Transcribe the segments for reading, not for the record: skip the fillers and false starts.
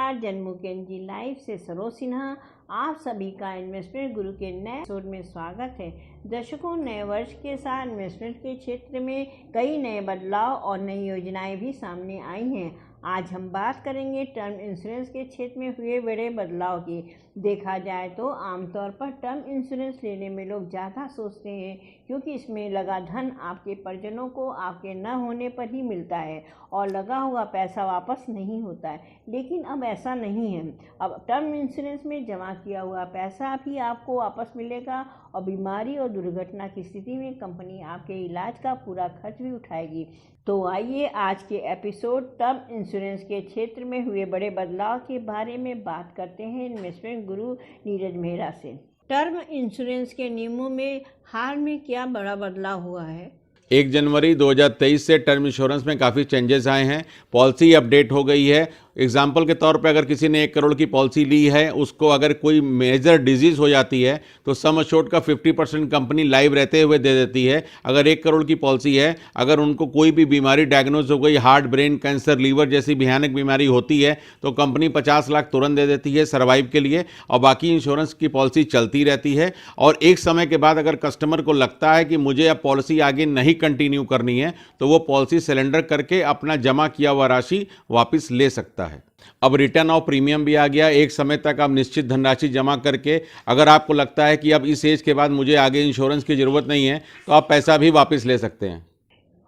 नमस्कार, जन्मुखेंजी लाइव से सरोज सिन्हा आप सभी का इन्वेस्टमेंट गुरु के नए एपिसोड में स्वागत है। दर्शकों, नए वर्ष के साथ इन्वेस्टमेंट के क्षेत्र में कई नए बदलाव और नई योजनाएं भी सामने आई हैं। आज हम बात करेंगे टर्म इंश्योरेंस के क्षेत्र में हुए बड़े बदलाव की। देखा जाए तो आमतौर पर टर्म इंश्योरेंस लेने में लोग ज़्यादा सोचते हैं क्योंकि इसमें लगा धन आपके परिजनों को आपके न होने पर ही मिलता है और लगा हुआ पैसा वापस नहीं होता है। लेकिन अब ऐसा नहीं है। अब टर्म इंश्योरेंस में जमा किया हुआ पैसा भी आपको वापस मिलेगा और बीमारी और दुर्घटना की स्थिति में कंपनी आपके इलाज का पूरा खर्च भी उठाएगी। तो आइए आज के एपिसोड टर्म इंश्योरेंस के क्षेत्र में हुए बड़े बदलाव के बारे में बात करते हैं इन्वेस्टमेंट गुरु नीरज मेहरा से। टर्म इंश्योरेंस के नियमों में हाल में क्या बड़ा बदलाव हुआ है? 1 जनवरी 2023 से टर्म इंश्योरेंस में काफ़ी चेंजेस आए हैं। पॉलिसी अपडेट हो गई है। एग्जाम्पल के तौर पे अगर किसी ने 1 करोड़ की पॉलिसी ली है, उसको अगर कोई मेजर डिजीज़ हो जाती है तो सम एश्योर्ड का 50% कंपनी लाइव रहते हुए दे देती है। अगर 1 करोड़ की पॉलिसी है, अगर उनको कोई भी बीमारी डायग्नोज हो गई, हार्ट, ब्रेन कैंसर, लीवर जैसी भयानक बीमारी होती है तो कंपनी 50 लाख तुरंत दे देती है सर्वाइव के लिए और बाकी इंश्योरेंस की पॉलिसी चलती रहती है। और एक समय के बाद अगर कस्टमर को लगता है कि मुझे अब पॉलिसी आगे नहीं कंटिन्यू करनी है तो वो पॉलिसी सरेंडर करके अपना जमा किया हुआ राशि वापस ले सकता है। अब रिटर्न ऑफ प्रीमियम भी आ गया। एक समय तक आप निश्चित धनराशि जमा करके अगर आपको लगता है कि अब इस एज के बाद मुझे आगे इंश्योरेंस की ज़रूरत नहीं है तो आप पैसा भी वापस ले सकते हैं।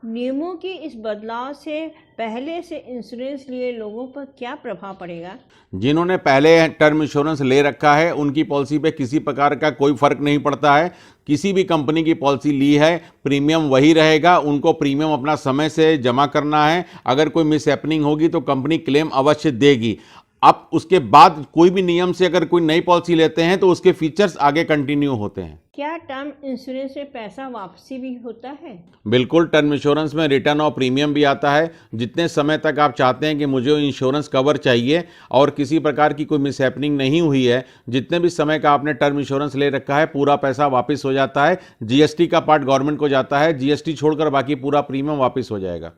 नियमों की इस बदलाव से पहले से इंश्योरेंस लिए लोगों पर क्या प्रभाव पड़ेगा? जिन्होंने पहले टर्म इंश्योरेंस ले रखा है उनकी पॉलिसी पे किसी प्रकार का कोई फर्क नहीं पड़ता है। किसी भी कंपनी की पॉलिसी ली है, प्रीमियम वही रहेगा। उनको प्रीमियम अपना समय से जमा करना है। अगर कोई मिस हैपनिंग होगी तो कंपनी क्लेम अवश्य देगी। अब उसके बाद कोई भी नियम से अगर कोई नई पॉलिसी लेते हैं तो उसके फीचर्स आगे कंटिन्यू होते हैं। क्या टर्म इंश्योरेंस में पैसा वापसी भी होता है? बिल्कुल, टर्म इंश्योरेंस में रिटर्न ऑफ प्रीमियम भी आता है। जितने समय तक आप चाहते हैं कि मुझे इंश्योरेंस कवर चाहिए और किसी प्रकार की कोई मिस हैपनिंग नहीं हुई है, जितने भी समय का आपने टर्म इंश्योरेंस ले रखा है पूरा पैसा वापस हो जाता है। जीएसटी का पार्ट गवर्नमेंट को जाता है, जीएसटी छोड़कर बाकी पूरा प्रीमियम वापस हो जाएगा।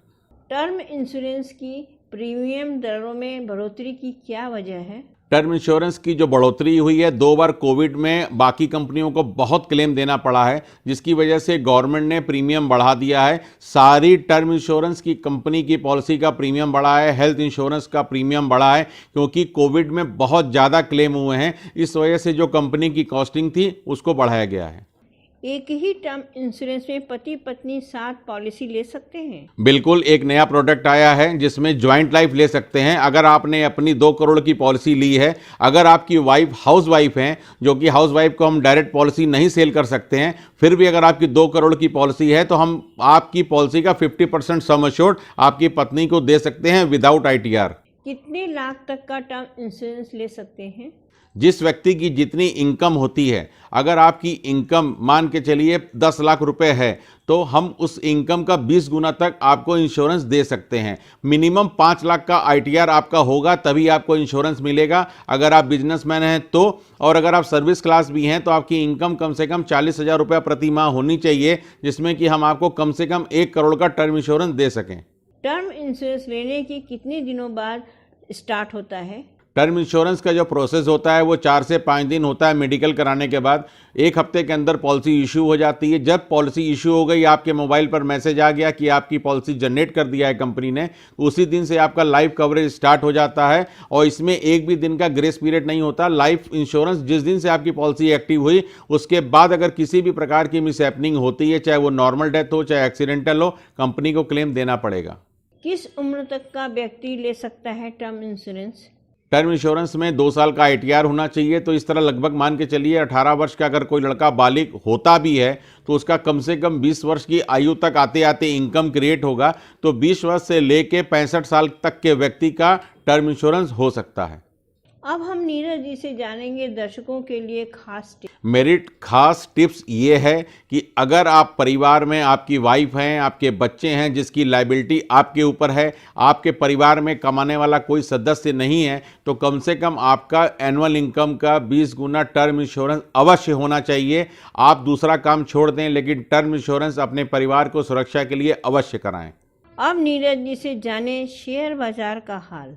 टर्म इंश्योरेंस की प्रीमियम दरों में बढ़ोतरी की क्या वजह है? टर्म इंश्योरेंस की जो बढ़ोतरी हुई है, 2 बार कोविड में बाकी कंपनियों को बहुत क्लेम देना पड़ा है, जिसकी वजह से गवर्नमेंट ने प्रीमियम बढ़ा दिया है। सारी टर्म इंश्योरेंस की कंपनी की पॉलिसी का प्रीमियम बढ़ा है, हेल्थ इंश्योरेंस का प्रीमियम बढ़ा है क्योंकि कोविड में बहुत ज़्यादा क्लेम हुए हैं। इस वजह से जो कंपनी की कॉस्टिंग थी उसको बढ़ाया गया है। एक ही टर्म इंश्योरेंस में पति पत्नी साथ पॉलिसी ले सकते हैं? बिल्कुल, एक नया प्रोडक्ट आया है जिसमें ज्वाइंट लाइफ ले सकते हैं। अगर आपने अपनी 2 करोड़ की पॉलिसी ली है, अगर आपकी वाइफ हाउस वाइफ हैं, जो कि हाउस वाइफ को हम डायरेक्ट पॉलिसी नहीं सेल कर सकते हैं, फिर भी अगर आपकी 2 करोड़ की पॉलिसी है तो हम आपकी पॉलिसी का 50% सम एश्योर्ड आपकी पत्नी को दे सकते हैं विदाउट ITR। कितने लाख तक का टर्म इंश्योरेंस ले सकते हैं? जिस व्यक्ति की जितनी इनकम होती है, अगर आपकी इनकम मान के चलिए 10 लाख रुपए है तो हम उस इनकम का 20 गुना तक आपको इंश्योरेंस दे सकते हैं। मिनिमम 5 लाख का ITR आपका होगा तभी आपको इंश्योरेंस मिलेगा अगर आप बिजनेसमैन हैं तो। और अगर आप सर्विस क्लास भी हैं तो आपकी इनकम कम से कम 40,000 रुपये प्रति माह होनी चाहिए, जिसमें कि हम आपको कम से कम 1 करोड़ का टर्म इंश्योरेंस दे सकें। टर्म इंश्योरेंस लेने के कितने दिनों बाद स्टार्ट होता है? टर्म इंश्योरेंस का जो प्रोसेस होता है वो 4 से 5 दिन होता है। मेडिकल कराने के बाद 1 हफ्ते के अंदर पॉलिसी इशू हो जाती है। जब पॉलिसी इशू हो गई, आपके मोबाइल पर मैसेज आ गया कि आपकी पॉलिसी जनरेट कर दिया है कंपनी ने, उसी दिन से आपका लाइफ कवरेज स्टार्ट हो जाता है और इसमें एक भी दिन का ग्रेस पीरियड नहीं होता। लाइफ इंश्योरेंस जिस दिन से आपकी पॉलिसी एक्टिव हुई उसके बाद अगर किसी भी प्रकार की मिस हैपनिंग होती है, चाहे वो नॉर्मल डेथ हो चाहे एक्सीडेंटल हो, कंपनी को क्लेम देना पड़ेगा। किस उम्र तक का व्यक्ति ले सकता है टर्म इंश्योरेंस? टर्म इंश्योरेंस में 2 साल का ITR होना चाहिए। तो इस तरह लगभग मान के चलिए 18 वर्ष का अगर कोई लड़का बालिग होता भी है तो उसका कम से कम 20 वर्ष की आयु तक आते आते इनकम क्रिएट होगा। तो 20 वर्ष से लेके 65 साल तक के व्यक्ति का टर्म इंश्योरेंस हो सकता है। अब हम नीरज जी से जानेंगे दर्शकों के लिए खास टिप्स। मेरी खास टिप्स ये है कि अगर आप परिवार में आपकी वाइफ हैं, आपके बच्चे हैं जिसकी लायबिलिटी आपके ऊपर है, आपके परिवार में कमाने वाला कोई सदस्य नहीं है, तो कम से कम आपका एनुअल इनकम का 20 गुना टर्म इंश्योरेंस अवश्य होना चाहिए। आप दूसरा काम छोड़ दें लेकिन टर्म इंश्योरेंस अपने परिवार को सुरक्षा के लिए अवश्य कराएं। अब नीरज जी से जानें शेयर बाजार का हाल।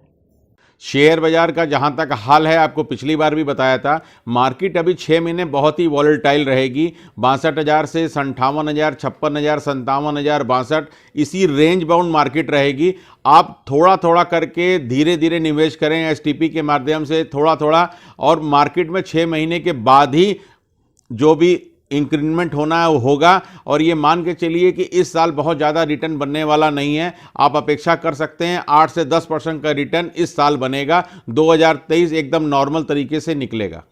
शेयर बाजार का जहां तक हाल है, आपको पिछली बार भी बताया था, मार्केट अभी 6 महीने बहुत ही वॉलेटाइल रहेगी। 62,000 से 58,000, 56,000, 57,000, 62, इसी रेंज बाउंड मार्केट रहेगी। आप थोड़ा थोड़ा करके धीरे धीरे निवेश करें एसटीपी के माध्यम से, थोड़ा थोड़ा, और मार्केट में 6 महीने के बाद ही जो भी इंक्रीमेंट होना है वो होगा। और ये मान के चलिए कि इस साल बहुत ज़्यादा रिटर्न बनने वाला नहीं है। आप अपेक्षा कर सकते हैं 8 से 10% का रिटर्न इस साल बनेगा। 2023 एकदम नॉर्मल तरीके से निकलेगा।